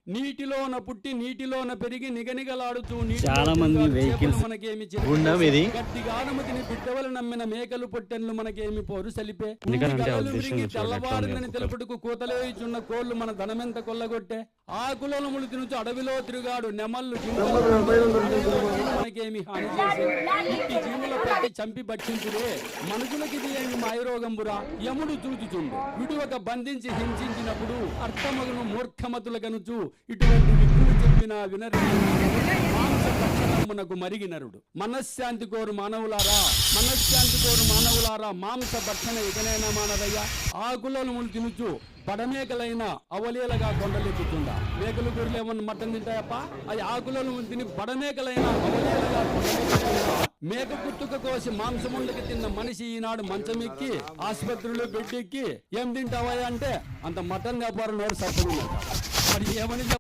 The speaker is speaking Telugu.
నీటిలోన పుట్టి నీటిలోన పెరిగి నిగనిగలాడుతూ చాలా మంది వెహికల్స్ మనకేమి గుండం ఇది గట్టిగా అనుమతిని బిడ్డవలు నమ్మిన మేకలు పొట్టెన్లు మనకేమి పోరు సలిపే ఎందుకంటే ఆ ఉద్దేశం తెల్లవారులని తెలుపుటకు కూతలేచున్న కోళ్లు మన ధనమెంత కొల్లగొట్టే ఆకులములు తినుచు అడవిలో తిరుగాడు నెమళ్ళు మనకేమి హాని చేసే ఇట్టి జీవుల పట్టి చంపి భక్షించుడే మనుషులకి ఇది ఏమి మాయరోగంబురా యముడు చూచుచుండు విడువక బంధించి హింసించినప్పుడు అర్థమగును మూర్ఖమతుల కనుచు ఇటువంటి విక్కులు చెప్పిన వినరు మాంసభక్షణమునకు మరిగినరుడు మనశ్శాంతి కోరు మానవులారా మాంస భక్షణ ఇకనైనా మానదయ్యా ఆకులములు తినుచు బడమేకలైన అవలీలగా కొండలెక్కుతుందా మేకలు గొర్రెలు ఏమన్నా మటన్ తింటాయప్ప అది ఆకులను తిని బడమేకలైన అవలీలగా కొండలెక్కుతుందా మేక పుట్టుక కోసి మాంసముండకి తిన్న మనిషి ఈనాడు మంచమెక్కి ఆసుపత్రిలో బెడ్డెక్కి ఏం తింటావా అంటే అంత మటన్ వ్యాపారం నోరు సత్తు మరి ఏమని